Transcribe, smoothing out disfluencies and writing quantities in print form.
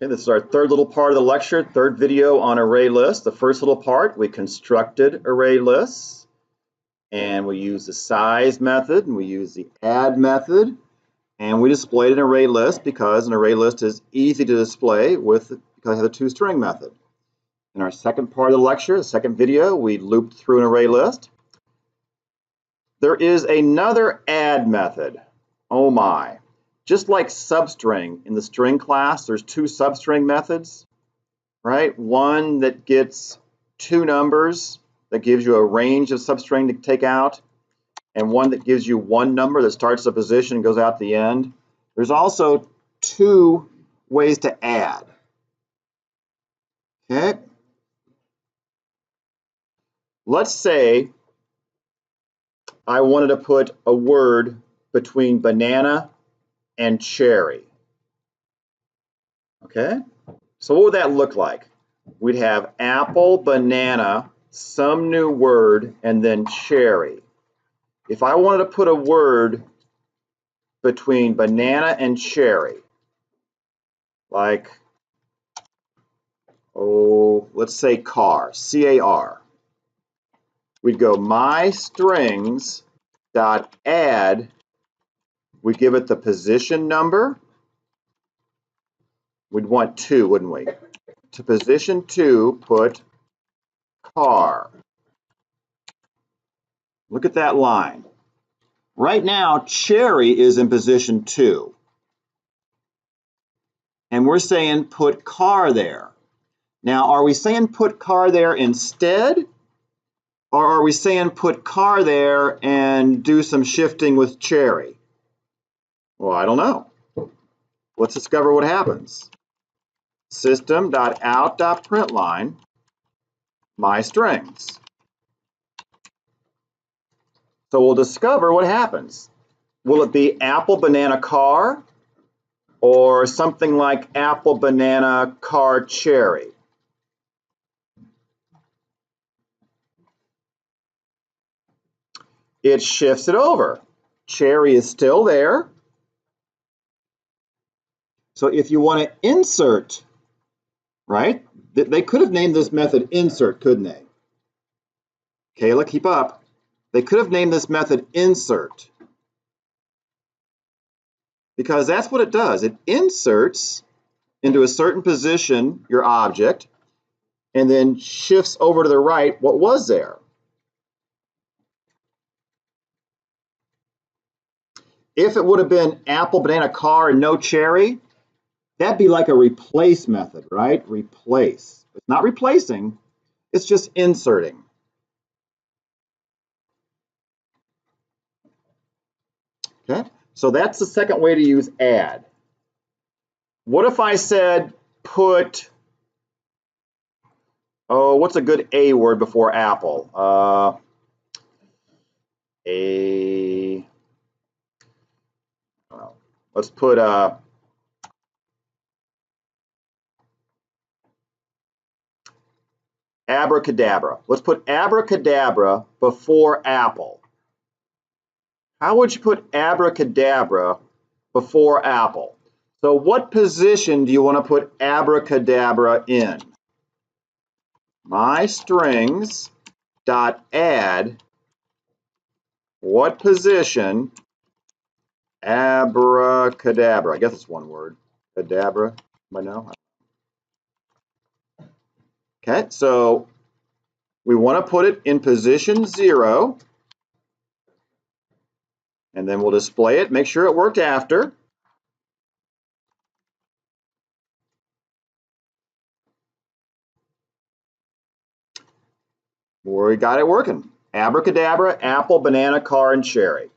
Okay, this is our third little part of the lecture, third video on array lists. The first little part, we constructed array lists, and we used the size method, and we used the add method, and we displayed an array list because an array list is easy to display because it has a toString method. In our second part of the lecture, the second video, we looped through an array list. There is another add method. Oh my. Just like substring in the string class, there's two substring methods, right? One that gets two numbers that gives you a range of substring to take out, and one that gives you one number that starts the position and goes out the end. There's also two ways to add. Okay? Let's say I wanted to put a word between banana and cherry. Okay? So what would that look like? We'd have apple, banana, some new word, and then cherry. If I wanted to put a word between banana and cherry, like, let's say car, C-A-R, we'd go myStrings.add, we'd give it the position number. We'd want 2, wouldn't we? To position 2, put car. Look at that line. Right now, cherry is in position 2. And we're saying put car there. Now, are we saying put car there instead? Or are we saying put car there and do some shifting with cherry? Well, I don't know. Let's discover what happens. System.out.println myStrings. So we'll discover what happens. Will it be apple, banana, car? Or something like apple, banana, car, cherry? It shifts it over. Cherry is still there. So if you want to insert, right? They could have named this method insert, couldn't they? Kayla, keep up. They could have named this method insert, because that's what it does. It inserts into a certain position your object and then shifts over to the right what was there. If it would have been apple, banana, car, and no cherry, that'd be like a replace method, right? Replace. It's not replacing, it's just inserting. Okay, so that's the second way to use add. What if I said put, what's a good A word before apple? Let's put abracadabra. Let's put abracadabra before apple. How would you put abracadabra before apple? So what position do you want to put abracadabra in? myStrings.add, what position, abracadabra. I guess it's one word. Cadabra, I know. Okay, so we want to put it in position 0. And then we'll display it, make sure it worked after. We got it working. Abracadabra, apple, banana, car, and cherry.